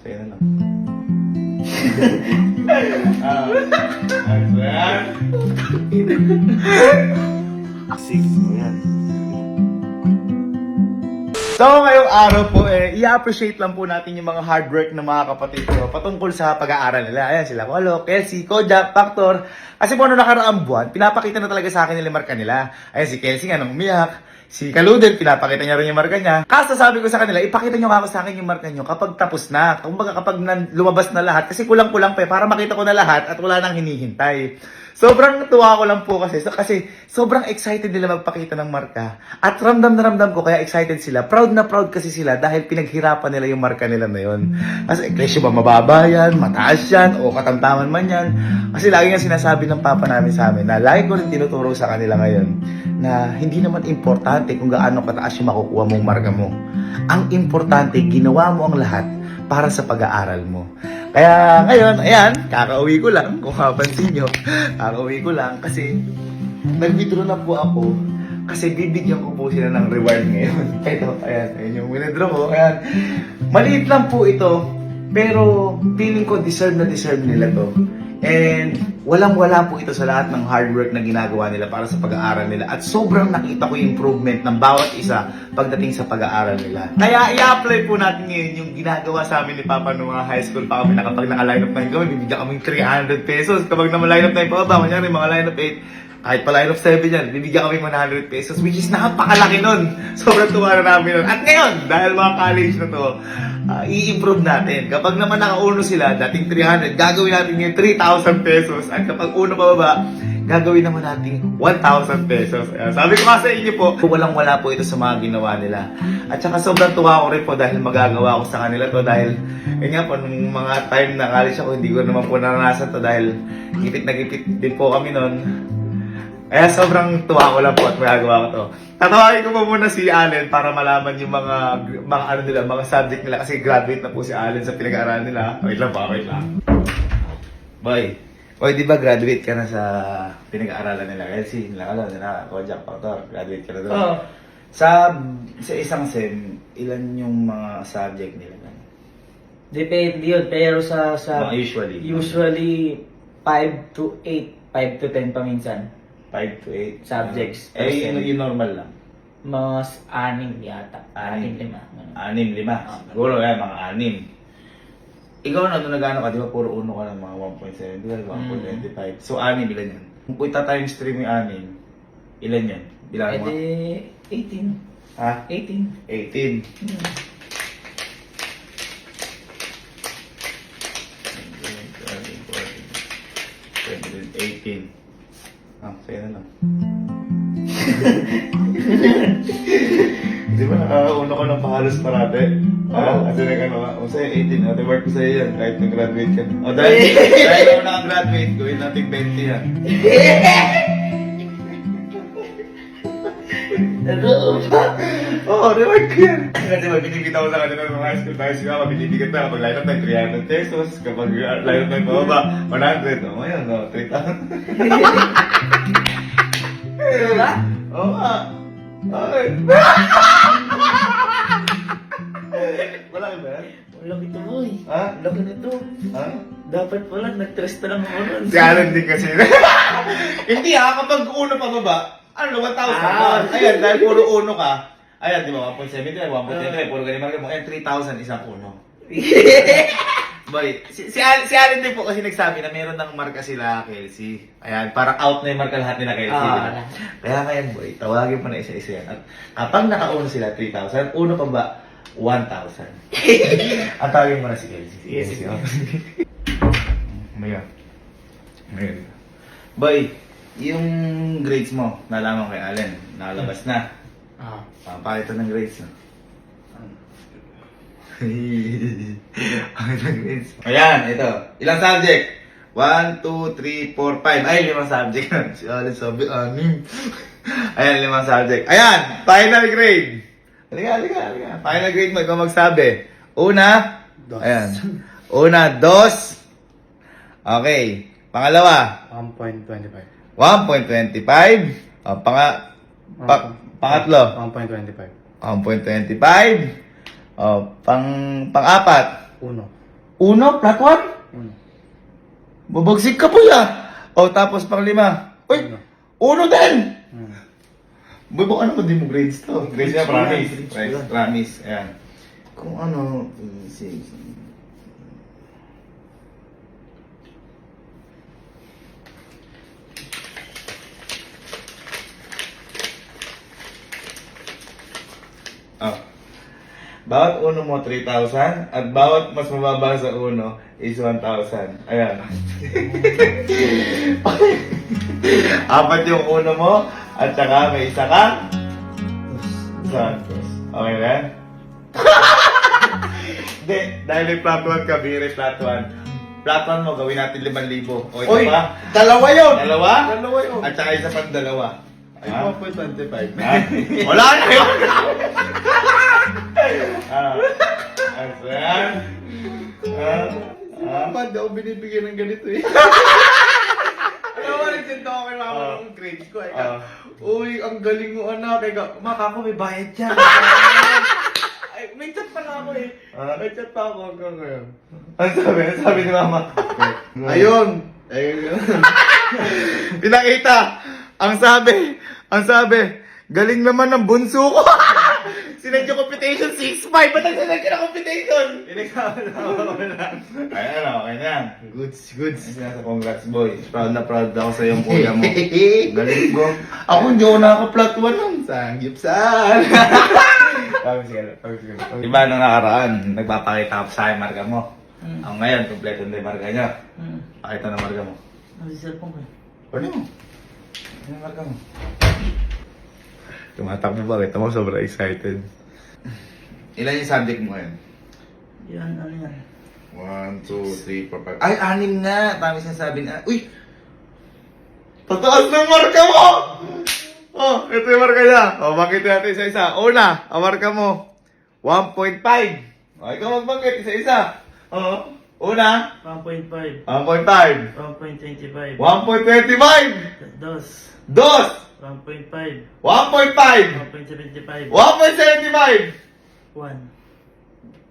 sa'yo na lang. Ayan. 6 mo yan. So, ngayong araw po, i-appreciate lang po natin yung mga hard work ng mga kapatid ko patungkol sa pag-aaral nila. Ayan, sila Kolo, Kelsey, Kojak, Factor. Kasi po ano nakaraang buwan, pinapakita na talaga sa akin nila marka nila. Ayan, si Kelsey nga nang umiyak. Si Kaluden, pinapakita niya rin yung marka niya. Kaso sabi ko sa kanila, ipakita niyo nga ako sa akin yung marka niyo kapag tapos na. Kumbaga kapag lumabas na lahat, kasi kulang-kulang pa para makita ko na lahat at wala nang hinihintay. Sobrang tuwa ko lang po kasi sobrang excited nila magpakita ng marka. At ramdam na ramdam ko kaya excited sila. Proud na proud kasi sila dahil pinaghirapan nila yung marka nila na yun. Kasi presyo ba mababa yan, mataas yan, o katamtaman man yan. Kasi lagi nga sinasabi ng papa namin sa amin na lagi ko rin tinuturo sa kanila ngayon na hindi naman importante kung gaano kataas yung makukuha mong marka mo. Ang importante, ginawa mo ang lahat para sa pag-aaral mo. Kaya ngayon, ayan, kakauwi ko lang, kung mapansin nyo, kakauwi ko lang kasi nag-withdraw na po ako kasi bibigyan ko po sila ng reward ngayon. Ito, ayan yung withdraw ko, ayan. Maliit lang po ito, pero feeling ko deserve na deserve nila to. And walang-wala po ito sa lahat ng hard work na ginagawa nila para sa pag-aaral nila. At sobrang nakita ko yung improvement ng bawat isa pagdating sa pag-aaral nila. Kaya i-apply po natin ngayon yung ginagawa sa amin ni Papa noong mga high school pa kami na kapag naka-line up 9 kami, bibigyan kami 300 pesos. Kapag naman line up 9 pa ba, kunyari mga line up 8, kahit pa line up 7 yan, bibigyan kami 100 pesos, which is napakalaki nun. Sobrang tuwa na namin nun. At ngayon, dahil mga college na to, i-improve natin. Kapag naman nakauno sila, dating 300, gagawin natin yung 3,000 pesos. At kapag uno pa baba, gagawin naman natin 1,000 pesos. Sabi ko nga sa inyo po, walang-wala po ito sa mga ginawa nila. At saka sobrang tuwa ko rin po dahil magagawa ko sa kanila to. Dahil, yun nga po, nung mga time na college ako, hindi ko naman po naranasan to dahil gipit na gipit din po kami nun. Kaya sobrang tuwa ko lang po at magagawa ko to. Tatawagin ko po muna si Allen para malaman yung mga ano nila, mga subject nila kasi graduate na po si Allen sa pinag-aaralan nila. Wait lang po, wait lang. Boy, di ba graduate ka na sa pinag-aaralan nila? Kelsey, nila Kojak, Factor, graduate ka na doon. Oo. Sa isang sem, ilan yung mga subject nila? Depende yun, pero sa Mga usually 5 to 8, 5 to 10 paminsan. 5 to 8 Subjects. yung normal lang. Mga 6 yata. 6, 5. 6, 5. Siguro yan, mga 6. Ikaw na, nag-ano ka, di ba puro uno ka ng mga 1.7, 1.25. So, 6, ilan yan? Kung ita times 3 mo yung 6, ilan yan? Bilang mo? Pwede 18. Ha? 18. 18. 18. Sa'yo na lang. Di ba nakakauno ka ng pahalos parate? Kasi nag-ano ka? O sa'yo 18, ate work ko sa'yo yan kahit nag-graduate ka. O dahil ako naka-graduate, gawin natin 20 yan. Oo, reward ko yan. Kasi binibigyan ako sa kanila ng mga high school. Dahil sila ako, binibigyan na kapag line up tayo 300 pesos. Kapag line up tayo pababa, 100. O ngayon, 3,000. Diba? Oo nga. Okay. Malaki ba yan? Laki ito boy. Ha? Laki nito. Ha? Dapat pala, nag-trust na lang ako nun. Si Alan din kasi. Hindi kapag uno pa baba, 1,000 pa. Ayan, dahil puro uno ka. Ayan, di ba, 1.75, 1.25, puro ganyan marka mo. Ayan, 3,000 isang uno. Boy, si Allen din po kasi nagsabi na meron ng marka sila, Kelsey. Ayan, parang out na yung marka lahat nila, Kelsey. Diba? Kaya ngayon, boy, tawagin mo na isa-isa yan. At kapag nakauno sila, 3,000, uno pa ba, 1,000. At tawagin mo na si Kelsey. Yes, Kelsey, Mayon. Boy, yung grades mo, nalaman kay Allen, nakalabas na. Papakita ng grades mo. Ayan, ito. Ilang subject? 1, 2, 3, 4, 5. Ay, 5 subject. Si Allen sabi, 6. Ayan, 5 subject. Ayan, final grade. Halika. Final grade mo, ikaw magsabi. Una, ayan. Una, 2. Okay. Pangalawa, 1.25. 1.25. Pangatlo, 1.25. 1.25. Pang-apat, 1. Uno, flat one? Uno. Babagsik ka po ya. O, tapos pang lima. Uy, uno din! Boy, baka naman din mo grades to. Grades na, promise. Grades ko Right, yan. promise. Ayan. Kung ano, easy. Oh. Bawat uno mo 3,000 at bawat mas mababa sa uno is 1,000. Ayan. Apat yung uno mo at saka may isa ka. Santos. Okay ba yan? Hindi, dahil may flat 1 ka, bire flat 1. Flat 1 mo, gawin natin 5,000. O ito Oy, pa? dalawa yun! Dalawa? Dalawa yun! At saka isa pang dalawa. Ay, Ha? 1.25. Ha? Wala na yun! So yan. Ba't daw binibigyan ng ganito eh? Alam mo, nagsinto ako kay mama ng grades ko. Uy, ang galing mo anak. Makako, may bayad dyan. Ay, may chat pa nga ako eh. May chat pa ako hanggang ngayon. Ano sabi? Ano sabi ni mama? Ayun! Ayun. Pinakita! Ang sabi, galing naman ng bunso ko! Sinad yung computation 6.5! Ba't ang sinad ka ng computation? Pinagsawa na ako lang. Ay, ano, okay na. Goods, goods. Ay, sinasa, congrats boy. Proud na proud ako sa iyong kuya mo. Galing mo. Ako hindi ako nakaka-flat 1 nun. Sanggipsan! Diba nung nakaraan, nagpapakita ako sa akin marka mo. Ang ngayon, kompleto na yung marka niya. Pakita na marka mo. Ang cellphone ko eh. Ano mo? Ano yung marka mo? Tumatakbo ba? Kita mo, sobrang excited. Ilan yung subject mo ngayon? Yan, ano yan? 1, 2, 3, 4, 5. Ay, 6 nga! Tama yung sinasabi na. Uy! Tataas ng marka mo! Oh, ito yung marka niya. Oh, bakit natin isa-isa. Una, ang marka mo. 1.5. Oh, ikaw magbanggit isa-isa. Oh, una. 1.5. 1.5. 1.25. 1.25. Dos. Dos. 1.5. 1.5. 1.75. 1.75. 1.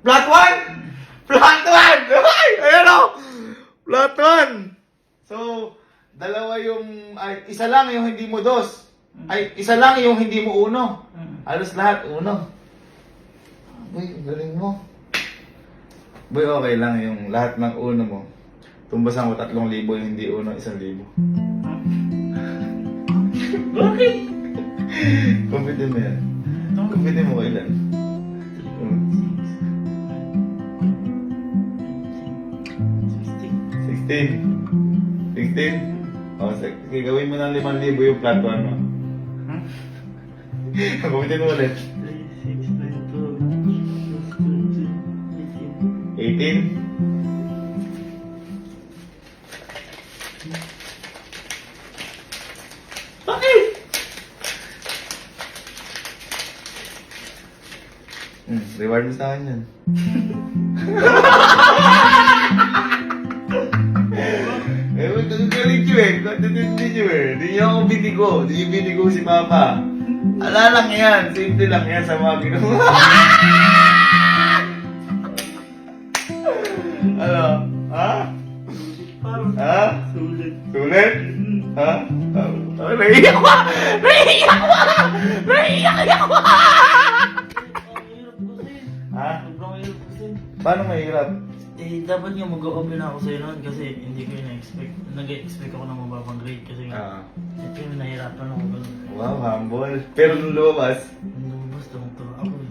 Flat 1? Flat 1! Ay! Ayan o! Flat 1! So, dalawa yung... Ay, isa lang yung hindi mo dos. Ay, isa lang yung hindi mo uno. Halos lahat uno. Uy, galing mo. Boy, okay lang yung lahat ng uno mo. Tumbasan ko 3,000 yung hindi uno, 1,000. Bakit? Kumpitin mo yan. Kumpitin mo kailan. 16. 16? O, sige, gawin mo ng 5,000 yung flat 1 mo. Kumpitin mo ulit. 3, 6, 9, 12, 18? Bakit? Reward mo sa akin yan. Eh, galing nyo eh. Hindi nyo eh. Hindi nyo ako binigo. Hindi nyo binigo si Papa. Ala lang yan. Simple lang yan sa mga ginawa. Ano? Ha? Parang Ha? sulit. Sulit? Ha? Naiiyak ko! Naiiyak ko! Naiiyak ko! Ang hirap kasi. Ha? Sobrang hirap kasi. Paano mahirap? Eh, dapat nga mag-open ako sa'yo noon kasi hindi ko yun na-expect. Nag-expect ako ng mababang grade kasi nga. Ito yung nahirapan ako ganun. Wow, humble. Pero nung lumabas, Lumabas tuwang-tuwa ako eh.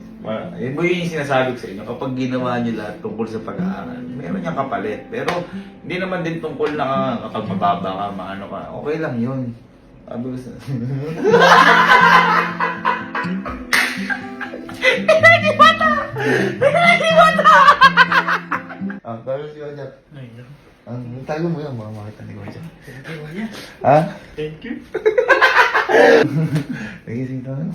yun mo yung sinasabi ko sa inyo, kapag ginawa niyo lahat tungkol sa pag-aaral, meron niyang kapalit. Pero hindi naman din tungkol na kapag mababa ka, maano ka, okay lang yun. Sabi ko sa... Ah, tayo si Ojak. Nahirap. Tago mo yan, mga makita ni Ojak. Thank you, Kuya. Ha? Thank you. Nagising tayo.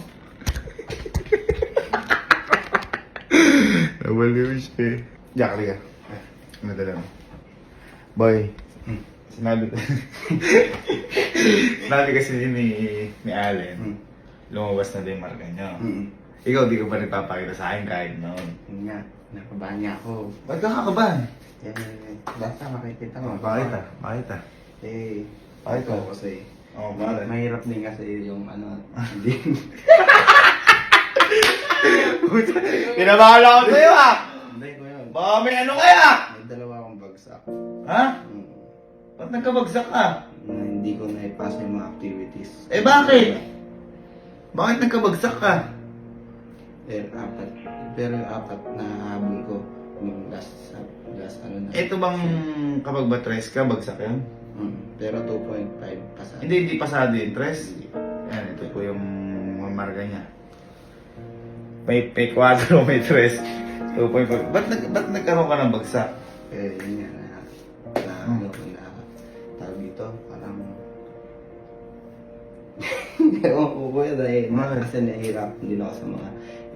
Nabaliw siya eh. Jack, halika. Ano dala mo? Boy, sinabi sinabi kasi ni Allen, lumabas na din yung marka niya. Ikaw, di ko pa nagpapakita sa akin kahit noon. Yun nga, nakabahan niya ako. Ba't ka kakabahan? Basta makikita ko. Bakit ah? Bakit ko kasi. Oo, bakit? Mahirap din kasi yung hindi. Pinabahala ako sa'yo ah! Hindi ko yun. Baka may ano kaya? May dalawa akong bagsak. Ha? Ba't nagkabagsak ka? Na hindi ko naipasa yung mga activities. Eh bakit? Bakit nagkabagsak ka? Pero yung apat na habol ko, yung last ano na. Ito bang kapag ba-tres ka, bagsak yun? Pero 2.5 pasado. Hindi pasado yung tres. Yan, ito po yung marga niya. May 4, may 3. 2.5. Ba't nagkaroon ka ng bagsak? Yun nga na tawag dito, parang ewan ko po yun dahil kasi nahihirap din ako sa mga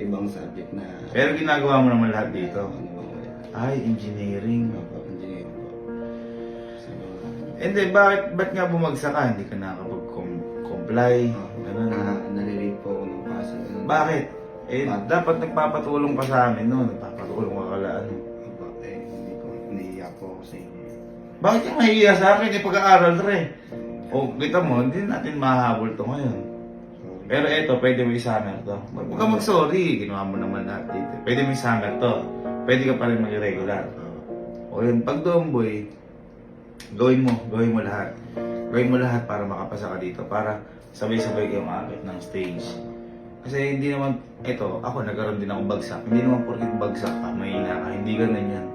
ibang subject na Pero ginagawa mo naman lahat dito. ano ba ko yan. Ay, engineering. Engineering po. So, Hindi, ba't nga bumagsak ka? Hindi ka nakapag-comply. Ganun. nalilate po ako ng pasok. Bakit? Eh, dapat nagpapatulong ka sa amin noon. Nagpapatulong ka kala ano. Naiiyak po ako sa inyo. Bakit yung mahihiya sa akin? Eh, pag-aaral rin. O, kita mo, hindi natin mahabol to ngayon. Pero eto, pwede mo i-summer to. Huwag ka mag-sorry. Ginawa mo naman lahat dito. Pwede mo i-summer to. Pwede ka pa rin mag-regular. O yun, pag doon boy, gawin mo lahat. Gawin mo lahat para makapasa ka dito. Para sabay-sabay kayong akit ng stage. Kasi hindi naman, eto, ako nagkaroon din akong bagsak. Hindi naman porkit bagsak ka, mahina ka. Hindi ganun yan.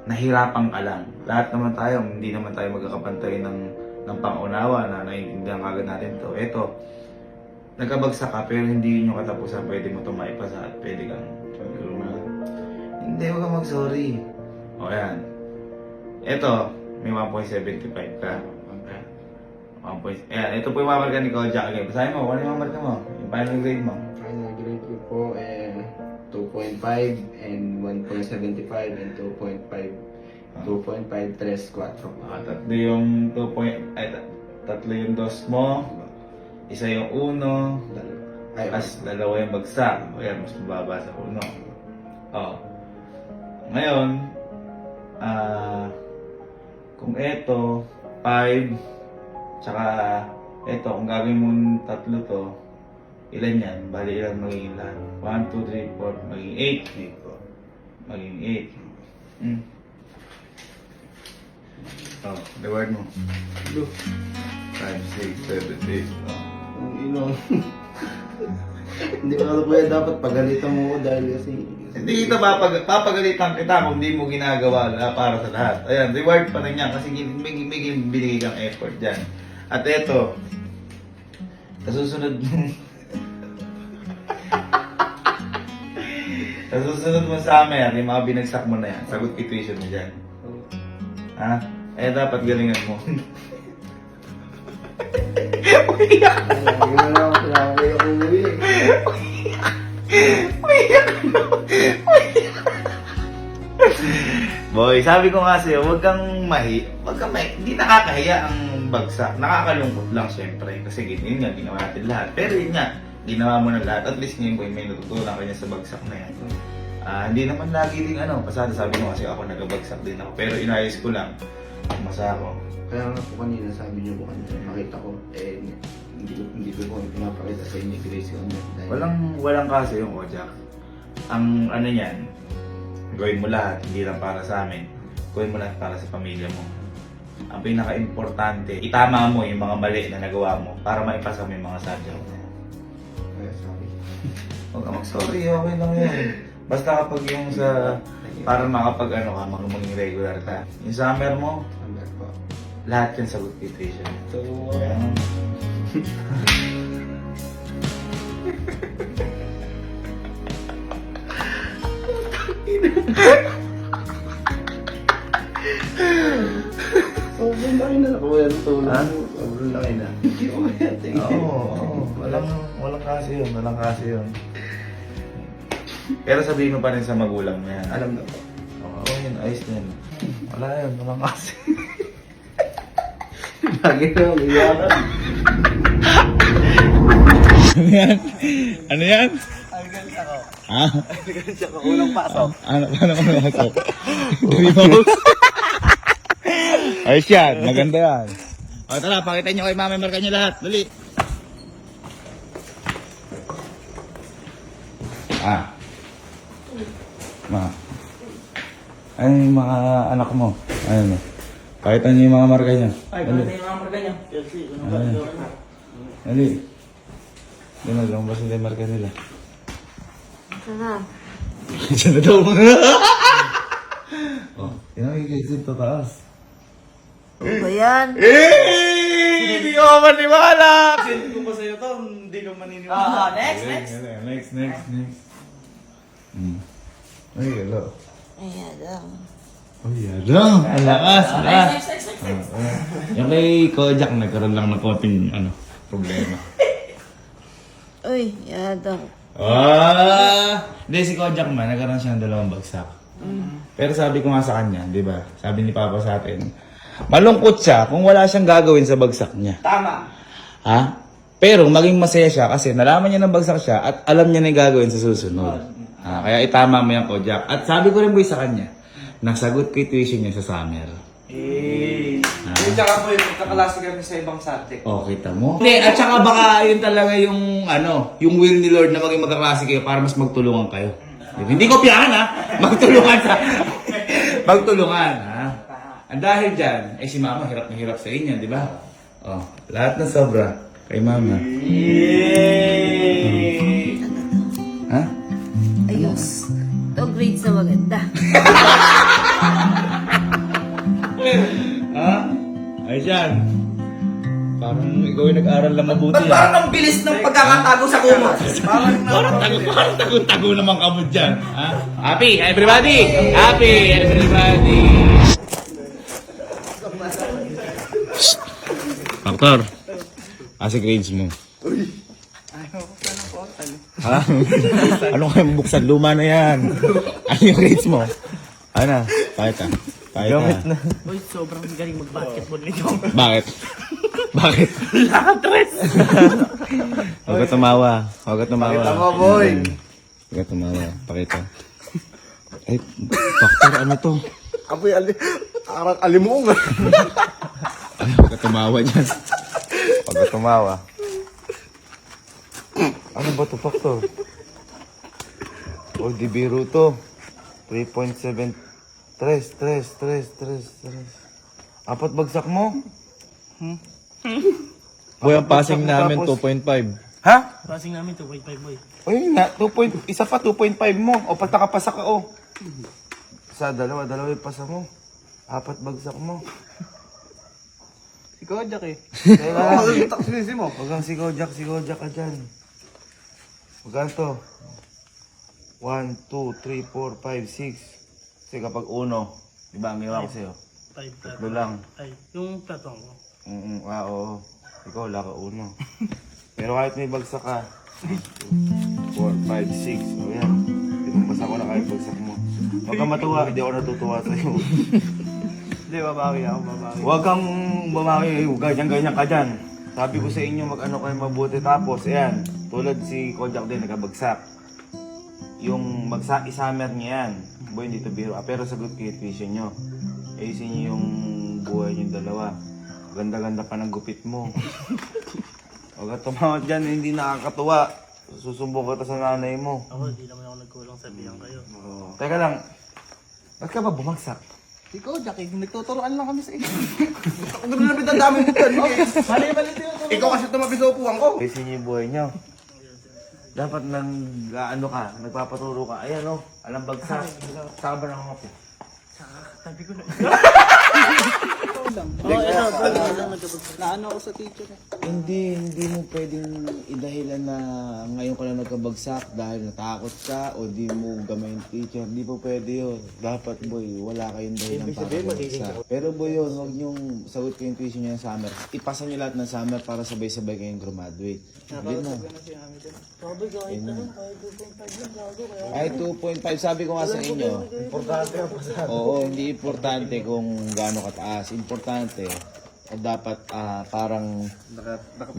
Nahirapan ka lang. Lahat naman tayo, hindi naman tayo magkakapantay ng pangunawa na naiintindihan agad natin to. Eto, nagkabagsak ka pero hindi yun yung katapusan. Pwede mo ito maipasa at pwede kang hindi, huwag kang mag-sorry. O yan. Eto, may 1.75 ka. Ayan, ito po yung mamarka ni Kojak. Okay, basahin mo, kung ano yung mamarka mo? Yung final grade mo. Final grade ko po 2.5 and 1.75 and 2.5 Tatlo yung 2 tatlo yung dos mo, isa yung uno, as dalawa yung bagsak. O yan, mas mababa sa uno. O. Ngayon, kung eto, 5, tsaka eto, kung gagawin mo tatlo to, ilan yan? Bali ilan magiging lahat? 1, 2, 3, 4, magiging 8. Magiging 8. Oh, reward mo. 5, 6, 7, 8. Hindi ko na pwede dapat pagalitan mo ko dahil kasi Hindi kita papagalitan kita kung hindi mo ginagawa para sa lahat. Ayan, reward pa rin yan kasi may binigay kang effort dyan. At eto, sa susunod sa susunod mo summer, yung mga binagsak mo na yan, sagot kay tuition mo dyan. Ha? Eh, dapat galingan mo. Umiyak! Gano'n ako sinabi ako umuwi. Boy, sabi ko nga sa'yo, huwag kang hindi nakakahiya ang bagsak. Nakakalungkot lang syempre. Kasi yun nga, ginawa natin lahat. Pero yun nga, ginawa mo na lahat. At least ngayon boy, may natutunan ka niya sa bagsak na yan. Hindi naman lagi din pasado sabi mo kasi ako nagabagsak din ako. Pero inayos ko lang. Masa ako. Kaya nga po kanina sabi niyo po kanina, makita ko, hindi ko po pinapakita sa inyo Grace yun. Walang kaso yung Kojak. Ang ano niyan, gawin mo lahat, hindi lang para sa amin. Gawin mo lahat para sa pamilya mo. Ang pinaka-importante, itama mo yung mga mali na nagawa mo para maipasa mo yung mga subject mo. Kaya sorry. Huwag ka mag-sorry, okay lang yan. Basta kapag yung sa, para makapag maging regular ka. Yung summer mo, Sandal po. lahat yan sagot kay tuition. So, Ayan. sobrang laki na nakuha ng tulong. Ha? Sobrang laki na. Hindi ko kaya Oo. Walang kasi yun. Walang kasi yun. Pero sabihin mo pa rin sa magulang mo yan. Alam na po. Oo, yun. Ayos din. Wala yun. Walang kasi. Lagi na umiyakan. Ano yan? Ano yan? Ang ganda ko. Ha? Siya ka unang pasok. Ano ka masok? Remote. Ayos yan, maganda yan. O tara, pakita nyo kay mama, marka nyo lahat. Dali. Ma. Ano yung mga anak mo? Ano? Pakita nyo yung mga marka nyo. Ay, Dali. pagkatay yung mga marka niya. Chelsea, ano ba? Ay. Dali. Dali, lang ba sila yung marka nila? Sarap. Diyan na daw. Oh, yun ang ikaisin pataas. Ano ba yan? Hindi ko maniwala! Send ko pa sa'yo to, hindi ka maniniwala. Next. Next. Ay, hello. Ayan lang. Ay, hello. Ang lakas. Next. Yung kay Kojak, nagkaroon lang ng konting, problema. Uy, yadang. Hindi, si Kojak man, nagkaroon siya ng 2 bagsak. Pero sabi ko nga sa kanya, di ba? Sabi ni Papa sa atin, malungkot siya kung wala siyang gagawin sa bagsak niya. Tama. Ha? Pero maging masaya siya kasi nalaman niya ng bagsak siya at alam niya na yung gagawin sa susunod. Kaya itama mo yan, Kojak. At sabi ko rin boy sa kanya, nasagot ko yung tuition niya sa summer. Yung tsaka po yung magkakalasi kami sa ibang subject. Oh, kita mo? Hindi, at saka baka yun talaga yung, yung will ni Lord na maging magkaklase kayo para mas magtulungan kayo. Hindi ko piyahan ha, magtulungan ha. Ang dahil dyan, si mama hirap na hirap sa inyo, di ba? Oh, lahat na sobra kay mama. Ha? Ayos. Ito grades na maganda. Ha? Ay dyan. Parang ikaw yung nag-aral na mabuti. Parang ang bilis ng pagkakatago sa kumot. Parang tago naman ka mo dyan. Ha? Happy, everybody! Happy, everybody! Doktor, kasi grades mo. Ha? Ano kayo buksan? Luma na yan. Ano yung grades mo? Ano? Pakita. Gamit na. Uy, sobrang galing mag-basketball nito. Bakit? Bakit? Latres! Huwag ka tumawa. Huwag ka tumawa. Pakita mo, boy. Huwag ka tumawa. Pakita. Ay, doktor, ano to? Apoy, alimuong. Ay, huwag ka tumawa dyan. Huwag ka tumawa. Ano ba to, doktor? O, di biro to. 3.7. Tres. Apat bagsak mo? Boy, ang passing namin 2.5. Ha? Passing namin 2.5 boy. Ay, nga, isa pa, 2.5 mo. O, pag nakapasa ka, o. Isa, dalawa yung pasa mo. Apat bagsak mo. Si Kojak eh. Kaya, Taksisi mo. huwag kang si Kojak ka dyan. Huwag to. 1, 2, 3, 4, 5, 6. Kasi kapag uno, di ba, ang ginawa ko sa'yo? 5 Tatlo lang. Ay, yung platong ko. Oo. Ikaw, wala ka uno. Pero kahit may bagsak ka, 4, 5, 6. O yan. Tinumpasa ko na kahit bagsak mo. Huwag kang matuwa, hindi ako natutuwa sa'yo. Hindi, babawi ako. Huwag kang bumawi, ganyan ka dyan. Sabi ko sa inyo, mag-ano kayo mabuti. Tapos, ayan, tulad si Kojak din, nagkabagsak. Yung i-summer niya yan. Boy, hindi to biro. Pero sagot kayo tuition nyo. Ayusin nyo yung buhay nyo dalawa. Ganda-ganda pa ng gupit mo. Huwag ka tumawa dyan, hindi nakakatuwa. Susumbong ka sa nanay mo. Ako, di naman ako nagkulang sabihan kayo. Teka lang, ba't ka ba bumagsak? Si Kojak eh, nagtuturoan lang kami sa inyo. Ako na namin ang dami mo dyan. Mali yung ikaw kasi tumabi sa upuan ko. Ayusin nyo yung buhay nyo. Dapat nagpapaturo ka. Ayan o, alam bagsak. Saka ba nangangapo? Sabi ko na. Naano ako sa teacher eh. Hindi mo pwedeng idahilan na ngayon ka lang nagkabagsak dahil natakot ka o di mo gamayin teacher. Hindi po pwede yun. Dapat boy, wala kayong dahilan para bumagsak. Pero boy yun, huwag niyong sagot kayong tuition niyo ng summer. Ipasa niyo lahat ng summer para sabay-sabay kayong graduate. Hindi na. Sabi ko, kahit Ayun na. ano, kahit 2.5 lang gago. Kaya Ay, 2.5. Sabi ko nga sa inyo. Importante Oo, hindi importante kung gaano kataas. Importante, dapat parang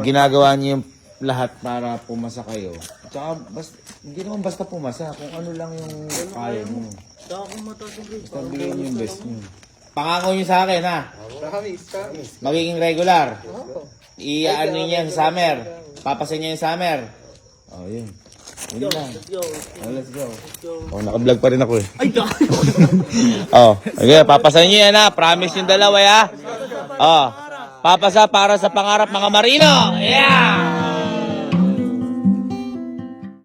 ginagawa niyo yung lahat para pumasa kayo. Tsaka, hindi naman basta pumasa, kung ano lang yung kaya mo. Saka kung mataas yung grade. Basta bigyan nyo yung best nyo. Pangako nyo sa akin, ha? Magiging regular. Iaan nyo yan sa summer. Papasin nyo yung summer. Oh, yun. Yun lang. Oh, let's go. Oh, naka-vlog pa rin ako eh. Ay, dahil! Oh, okay, papasan nyo yan ha. Promise yung dalawa ha. Oh, papasa para sa pangarap mga Marino. Yeah!